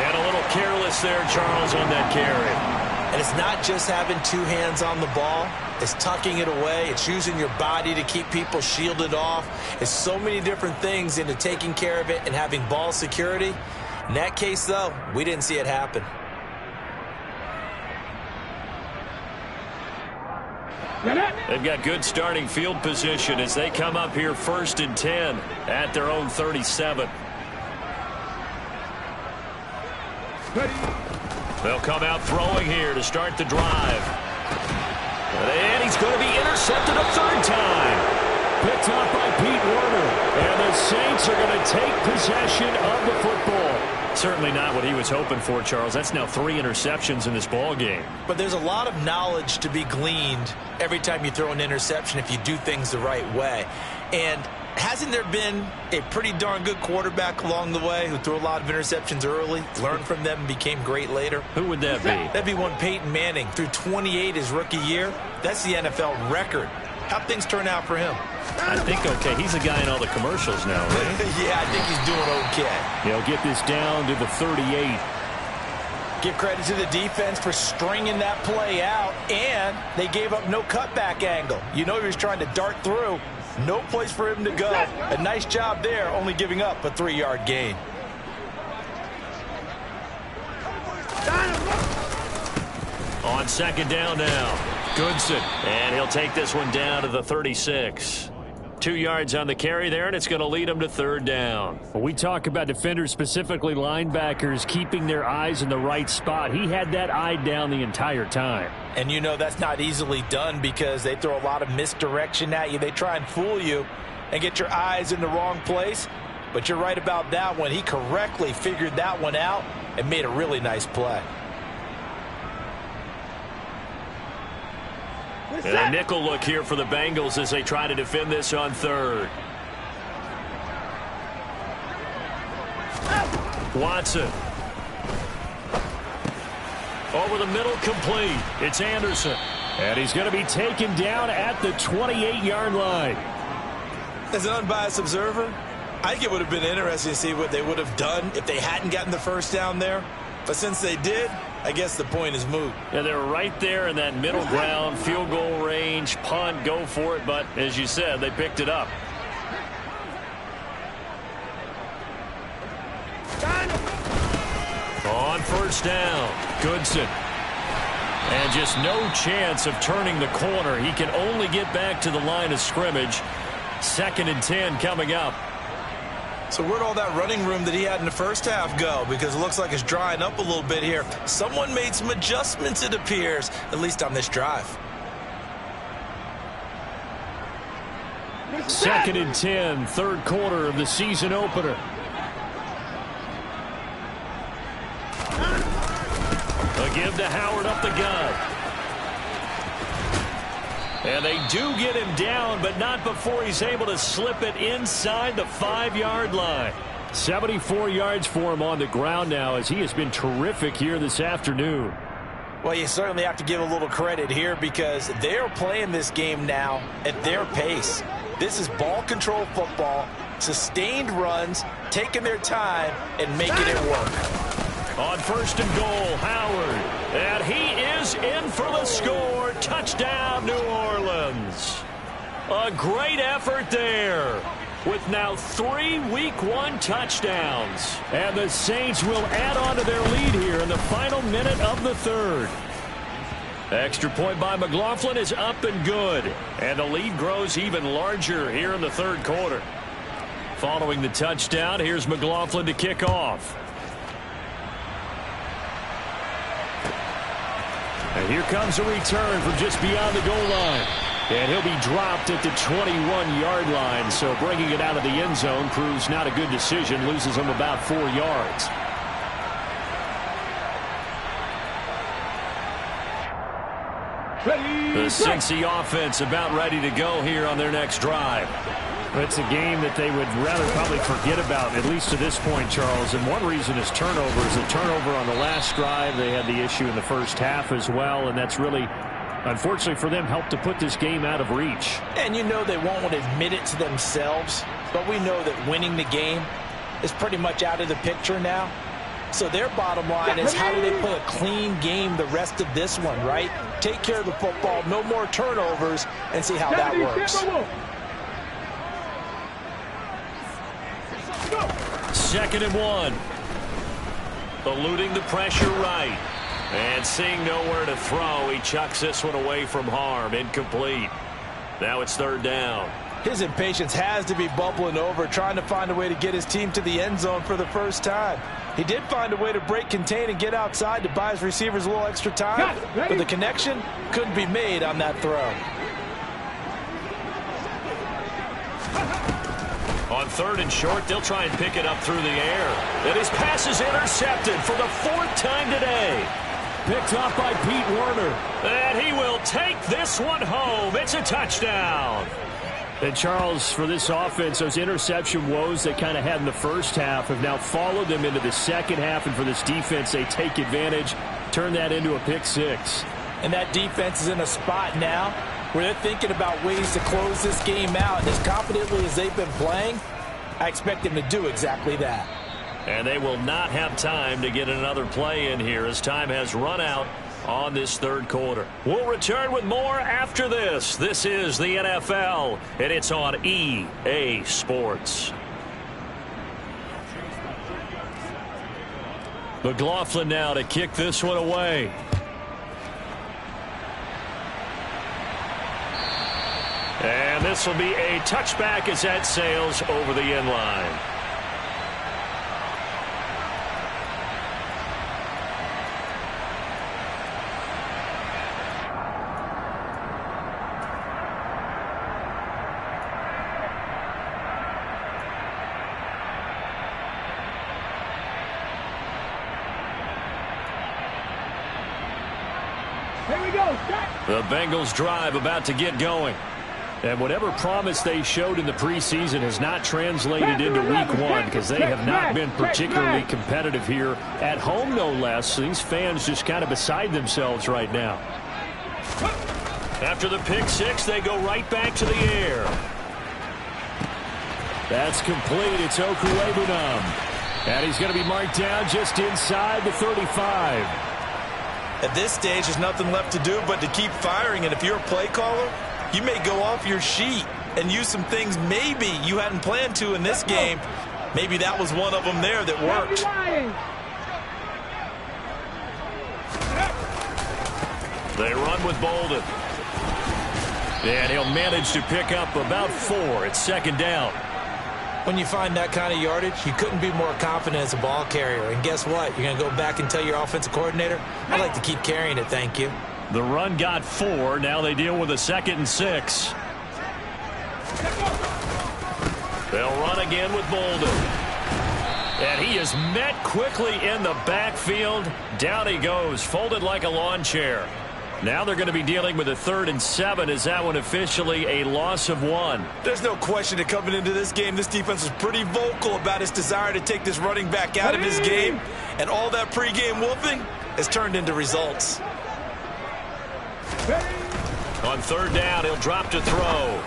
And a little careless there, Charles, on that carry. And it's not just having 2 hands on the ball. It's tucking it away. It's using your body to keep people shielded off. It's so many different things into taking care of it and having ball security. In that case, though, we didn't see it happen. They've got good starting field position as they come up here 1st and 10 at their own 37. They'll come out throwing here to start the drive. And he's going to be intercepted a 3rd time. Picked off by Pete Werner. And the Saints are going to take possession of the football. Certainly not what he was hoping for, Charles. That's now 3 interceptions in this ball game. But there's a lot of knowledge to be gleaned every time you throw an interception if you do things the right way. And hasn't there been a pretty darn good quarterback along the way who threw a lot of interceptions early, learned from them, and became great later? Who would that be? That'd be one Peyton Manning. Threw 28 his rookie year. That's the NFL record. How'd things turn out for him? I think okay. He's a guy in all the commercials now, right? Yeah, I think he's doing okay. They'll get this down to the 38. Give credit to the defense for stringing that play out, and they gave up no cutback angle. You know he was trying to dart through. No place for him to go. A nice job there, only giving up a 3-yard gain. On 2nd down now. Goodson. And he'll take this one down to the 36. 2 yards on the carry there, and it's going to lead him to 3rd down. When we talk about defenders, specifically linebackers, keeping their eyes in the right spot, he had that eye down the entire time. And you know that's not easily done because they throw a lot of misdirection at you. They try and fool you and get your eyes in the wrong place. But you're right about that one. He correctly figured that one out and made a really nice play. And a nickel look here for the Bengals as they try to defend this on third. Watson. Over the middle, complete. It's Anderson. And he's going to be taken down at the 28-yard line. As an unbiased observer, I think it would have been interesting to see what they would have done if they hadn't gotten the first down there. But since they did, I guess the point is moot. Yeah, they're right there in that middle ground, field goal range, punt, go for it. But as you said, they picked it up. On first down, Goodson. And just no chance of turning the corner. He can only get back to the line of scrimmage. 2nd and 10 coming up. So where'd all that running room that he had in the first half go? Because it looks like it's drying up a little bit here. Someone made some adjustments, it appears, at least on this drive. 2nd and 10, third quarter of the season opener. A give to Howard up the gut. And they do get him down, but not before he's able to slip it inside the 5-yard line. 74 yards for him on the ground now, as he has been terrific here this afternoon. Well, you certainly have to give a little credit here because they're playing this game now at their pace. This is ball control football, sustained runs, taking their time and making it work. On first and goal, Howard. And he is in for the score. Touchdown, New Orleans. A great effort there with now 3 Week 1 touchdowns. And the Saints will add on to their lead here in the final minute of the third. Extra point by McLaughlin is up and good. And the lead grows even larger here in the third quarter. Following the touchdown, here's McLaughlin to kick off. And here comes a return from just beyond the goal line. And he'll be dropped at the 21-yard line. So bringing it out of the end zone proves not a good decision. Loses him about 4 yards. The Cincy offense about ready to go here on their next drive. It's a game that they would rather probably forget about, at least to this point, Charles. And one reason is turnovers. A turnover on the last drive. They had the issue in the first half as well. And that's really, unfortunately for them, helped to put this game out of reach. And you know they won't want to admit it to themselves. But we know that winning the game is pretty much out of the picture now. So their bottom line is how do they play a clean game the rest of this one, right? Take care of the football, no more turnovers, and see how that works. 2nd and 1. Eluding the pressure right. And seeing nowhere to throw, he chucks this one away from harm. Incomplete. Now it's 3rd down. His impatience has to be bubbling over, trying to find a way to get his team to the end zone for the first time. He did find a way to break contain and get outside to buy his receivers a little extra time, but the connection couldn't be made on that throw. On 3rd and short, they'll try and pick it up through the air. And his pass is intercepted for the 4th time today. Picked off by Pete Werner. And he will take this one home. It's a touchdown. And Charles, for this offense, those interception woes they kind of had in the first half have now followed them into the second half. And for this defense, they take advantage, turn that into a pick 6. And that defense is in a spot now where they're thinking about ways to close this game out. And as confidently as they've been playing, I expect them to do exactly that. And they will not have time to get another play in here as time has run out on this third quarter. We'll return with more after this. This is the NFL, and it's on EA Sports. McLaughlin now to kick this one away. And this will be a touchback as that sails over the end line. Here we go. Set. The Bengals drive about to get going. And whatever promise they showed in the preseason has not translated into week one because they have not been particularly competitive here at home, no less. These fans just kind of beside themselves right now. After the pick six, they go right back to the air. That's complete. It's Okwuegbunam. And he's going to be marked down just inside the 35. At this stage, there's nothing left to do but to keep firing. And if you're a play caller, you may go off your sheet and use some things maybe you hadn't planned to in this game. Maybe that was one of them there that worked. They run with Bolden. And he'll manage to pick up about 4. It's second down. When you find that kind of yardage, you couldn't be more confident as a ball carrier. And guess what? You're going to go back and tell your offensive coordinator, I'd like to keep carrying it, thank you. The run got 4. Now they deal with a 2nd and 6. They'll run again with Bolden. And he is met quickly in the backfield. Down he goes, folded like a lawn chair. Now they're going to be dealing with a 3rd and 7. Is that one officially a loss of 1? There's no question that coming into this game, this defense was pretty vocal about its desire to take this running back out of his game. And all that pregame whooping has turned into results. On 3rd down, he'll drop to throw.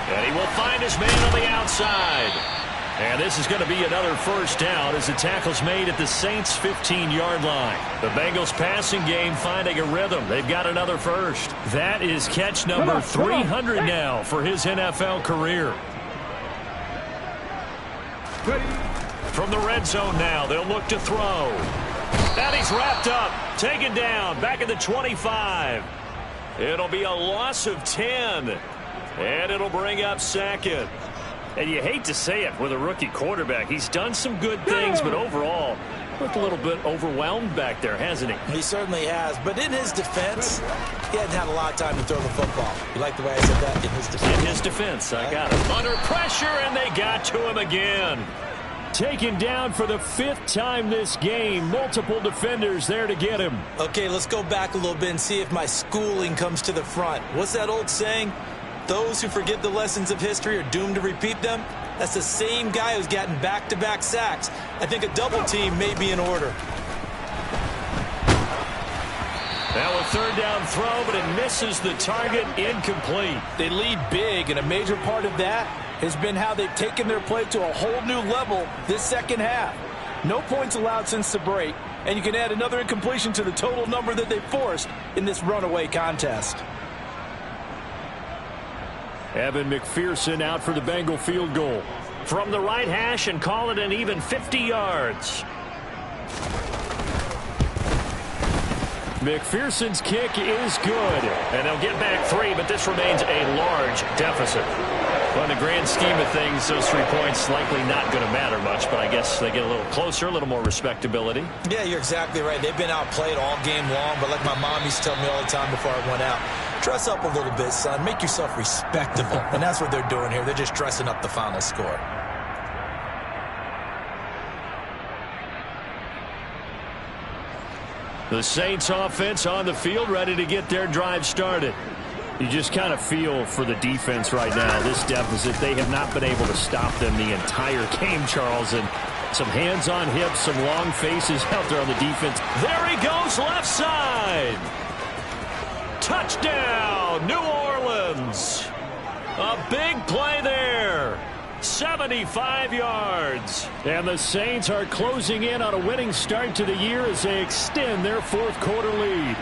And he will find his man on the outside. And this is going to be another first down as the tackle's made at the Saints' 15-yard line. The Bengals passing game finding a rhythm. They've got another first. That is catch number 300 now for his NFL career. From the red zone now, they'll look to throw. And he's wrapped up, taken down, back at the 25. It'll be a loss of 10. And it'll bring up 2nd. And you hate to say it with a rookie quarterback. He's done some good things, but overall, looked a little bit overwhelmed back there, hasn't he? He certainly has. But in his defense, he hadn't had a lot of time to throw the football. You like the way I said that? In his defense. In his defense, I got it. Under pressure, and they got to him again. Taken down for the 5th time this game. Multiple defenders there to get him. Okay, let's go back a little bit and see if my schooling comes to the front. What's that old saying? Those who forget the lessons of history are doomed to repeat them. That's the same guy who's gotten back-to-back sacks. I think a double team may be in order. Now a 3rd down throw, but it misses the target. Incomplete. They lead big, and a major part of that has been how they've taken their play to a whole new level this second half. No points allowed since the break, and you can add another incompletion to the total number that they forced in this runaway contest. Evan McPherson out for the Bengal field goal. From the right hash and call it an even 50 yards. McPherson's kick is good. And they'll get back 3, but this remains a large deficit. Well, in the grand scheme of things, those 3 points likely not going to matter much, but I guess they get a little closer, a little more respectability. Yeah, you're exactly right. They've been outplayed all game long, but like my mom used to tell me all the time before I went out, dress up a little bit, son. Make yourself respectable. And that's what they're doing here. They're just dressing up the final score. The Saints offense on the field, ready to get their drive started. You just kind of feel for the defense right now. This deficit, they have not been able to stop them the entire game, Charles. And some hands on hips, some long faces out there on the defense. There he goes, left side. Touchdown, New Orleans. A big play there. 75 yards. And the Saints are closing in on a winning start to the year as they extend their 4th quarter lead.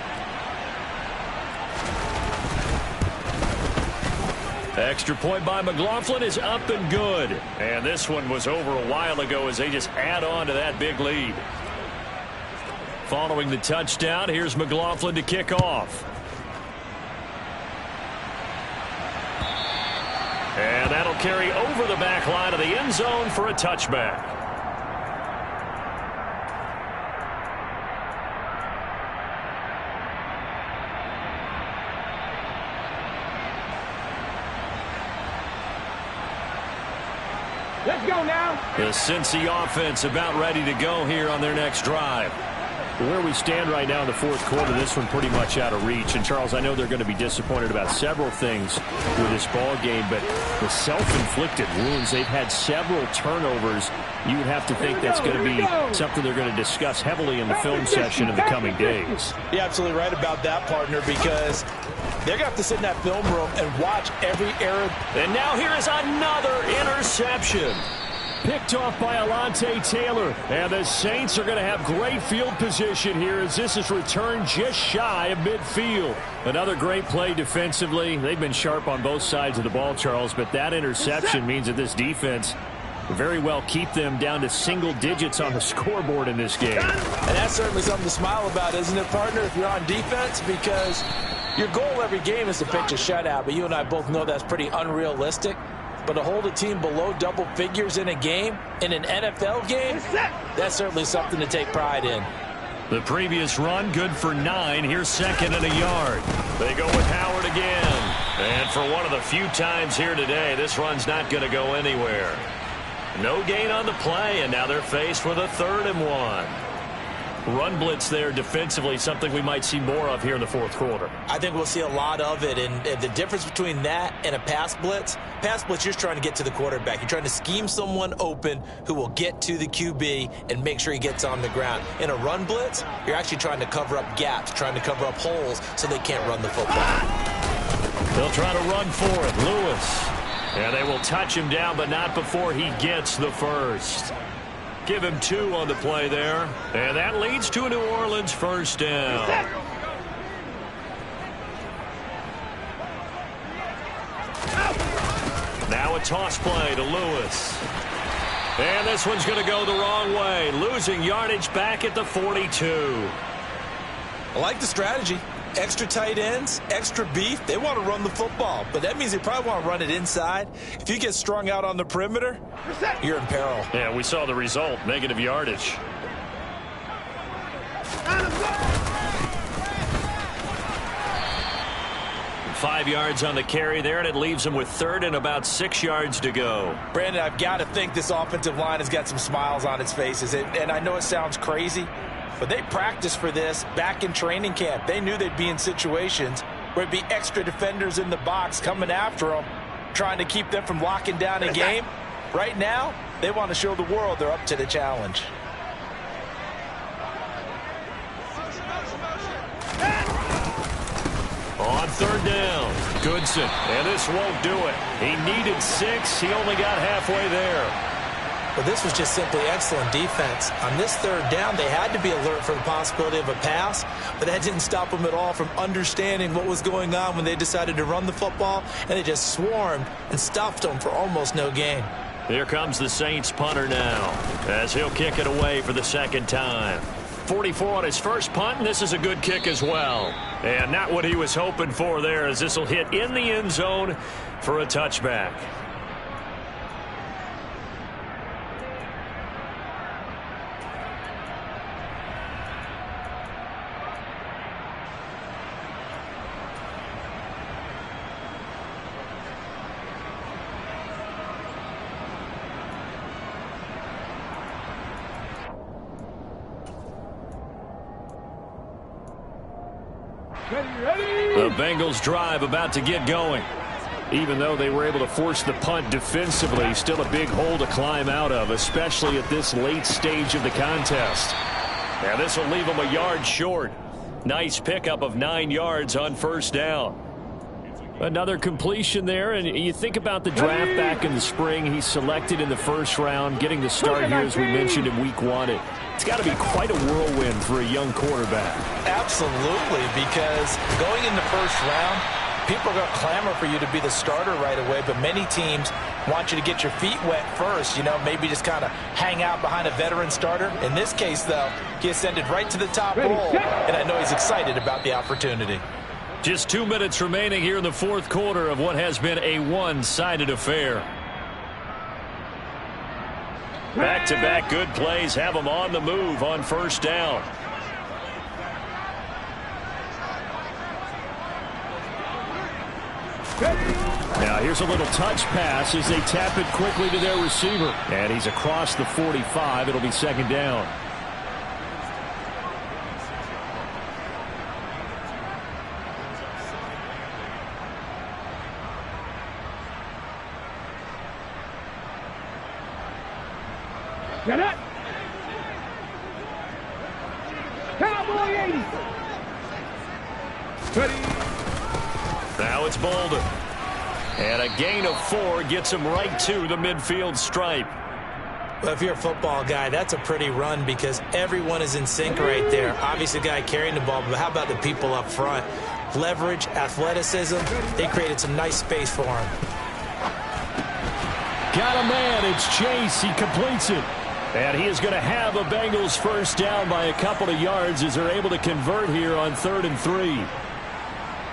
Extra point by McLaughlin is up and good. And this one was over a while ago as they just add on to that big lead. Following the touchdown, here's McLaughlin to kick off. And that'll carry over the back line of the end zone for a touchback. Let's go now. The Cincy offense about ready to go here on their next drive. Where we stand right now in the fourth quarter, this one pretty much out of reach. And, Charles, I know they're going to be disappointed about several things with this ball game, but the self-inflicted wounds, they've had several turnovers. You would have to think that's going to be something they're going to discuss heavily in the film session in the coming days. You're absolutely right about that, partner, because they're going to have to sit in that film room and watch every error. And now here is another interception. Picked off by Alontae Taylor. And the Saints are going to have great field position here as this is returned just shy of midfield. Another great play defensively. They've been sharp on both sides of the ball, Charles, but that interception means that this defense will very well keep them down to single digits on the scoreboard in this game. And that's certainly something to smile about, isn't it, partner, if you're on defense? Because your goal every game is to pitch a shutout, but you and I both know that's pretty unrealistic. But to hold a team below double figures in a game, in an NFL game, that's certainly something to take pride in. The previous run, good for 9. Here's second and a yard. They go with Howard again. And for one of the few times here today, this run's not going to go anywhere. No gain on the play, and now they're faced with a 3rd and 1. Run blitz there defensively, something we might see more of here in the fourth quarter. I think we'll see a lot of it, and the difference between that and a pass blitz, you're just trying to get to the quarterback. You're trying to scheme someone open who will get to the QB and make sure he gets on the ground. In a run blitz, you're actually trying to cover up gaps, trying to cover up holes so they can't run the football. They'll try to run for it. Lewis. And they will touch him down, but not before he gets the first. Give him 2 on the play there. And that leads to a New Orleans first down. Now a toss play to Lewis. And this one's going to go the wrong way. Losing yardage back at the 42. I like the strategy. Extra tight ends, extra beef. They want to run the football, but that means they probably want to run it inside. If you get strung out on the perimeter, you're in peril. Yeah, we saw the result, negative yardage. Five yards on the carry there, and it leaves them with 3rd and about 6 yards to go. Brandon, I've got to think this offensive line has got some smiles on its faces, and I know it sounds crazy, but they practiced for this back in training camp. They knew they'd be in situations where it'd be extra defenders in the box coming after them, trying to keep them from locking down a game. Right now, they want to show the world they're up to the challenge. On 3rd down, Goodson, and this won't do it. He needed 6. He only got halfway there. But this was just simply excellent defense. On this 3rd down, they had to be alert for the possibility of a pass, but that didn't stop them at all from understanding what was going on when they decided to run the football, and they just swarmed and stuffed them for almost no gain. Here comes the Saints punter now, as he'll kick it away for the 2nd time. 44 on his first punt, and this is a good kick as well. And not what he was hoping for there, as this will hit in the end zone for a touchback. The Bengals drive about to get going. Even though they were able to force the punt defensively, still a big hole to climb out of, especially at this late stage of the contest. Now this will leave them a yard short. Nice pickup of 9 yards on 1st down. Another completion there, and you think about the draft back in the spring. He's selected in the 1st round, getting the start here, as we mentioned, in week 1. It's got to be quite a whirlwind for a young quarterback. Absolutely, because going in the 1st round, people are going to clamor for you to be the starter right away, but many teams want you to get your feet wet first, maybe just kind of hang out behind a veteran starter. In this case, though, he ascended right to the top roll, and I know he's excited about the opportunity. Just 2 minutes remaining here in the fourth quarter of what has been a one-sided affair. Back-to-back good plays have them on the move on 1st down. Now here's a little touch pass as they tap it quickly to their receiver. And he's across the 45. It'll be 2nd down. Get it. Cowboy 80. Ready. Now it's Bolden. And a gain of 4 gets him right to the midfield stripe. Well, if you're a football guy, that's a pretty run because everyone is in sync right there. Obviously, the guy carrying the ball, but how about the people up front? Leverage, athleticism, they created some nice space for him. Got a man. It's Chase. He completes it. And he is going to have a Bengals first down by a couple of yards as they're able to convert here on 3rd and 3.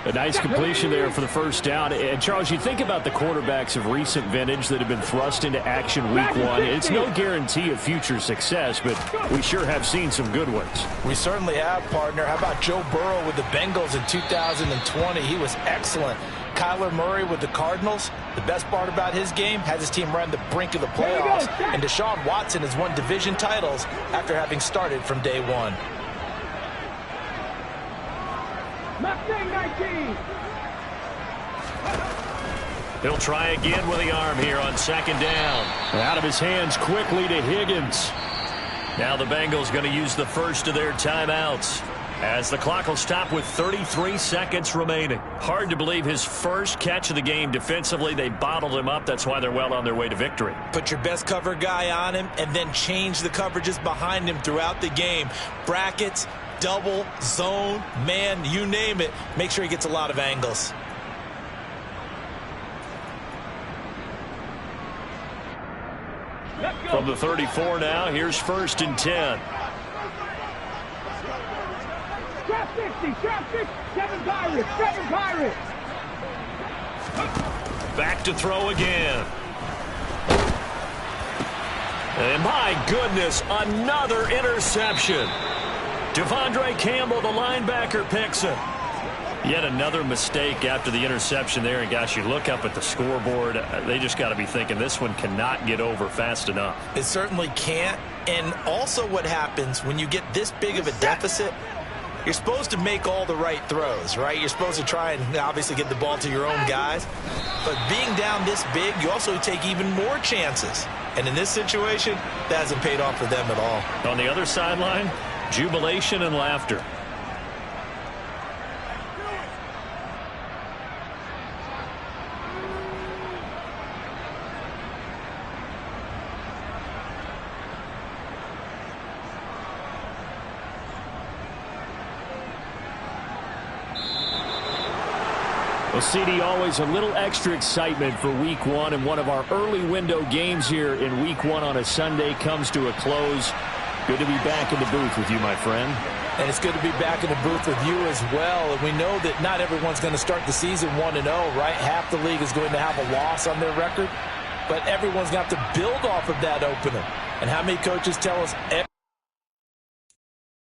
A nice completion there for the first down. And, Charles, you think about the quarterbacks of recent vintage that have been thrust into action week 1. It's no guarantee of future success, but we sure have seen some good ones. We certainly have, partner. How about Joe Burrow with the Bengals in 2020? He was excellent. Kyler Murray with the Cardinals. The best part about his game has his team right on the brink of the playoffs. And Deshaun Watson has won division titles after having started from day 1. Mustang 19. He'll try again with the arm here on 2nd down. Out of his hands quickly to Higgins. Now the Bengals going to use the first of their timeouts as the clock will stop with 33 seconds remaining. Hard to believe his first catch of the game defensively. They bottled him up. That's why they're well on their way to victory. Put your best cover guy on him and then change the coverages behind him throughout the game. Brackets, double, zone, man, you name it. Make sure he gets a lot of angles. From the 34 now, here's 1st and 10. Trap 60. Trap 60. 7 Pirates. 7 Pirates. Back to throw again. And my goodness, another interception. Devondre Campbell, the linebacker, picks it. Yet another mistake after the interception there. And, gosh, you look up at the scoreboard, they just got to be thinking this one cannot get over fast enough. It certainly can't. And also what happens when you get this big of a deficit, you're supposed to make all the right throws, right? You're supposed to try and obviously get the ball to your own guys. But being down this big, you also take even more chances. And in this situation, that hasn't paid off for them at all. On the other sideline, jubilation and laughter. Well, CD, always a little extra excitement for week 1, and one of our early window games here in week 1 on a Sunday comes to a close. Good to be back in the booth with you, my friend. And it's good to be back in the booth with you as well. And we know that not everyone's going to start the season 1-0, right? Half the league is going to have a loss on their record. But everyone's going to have to build off of that opener. And how many coaches tell us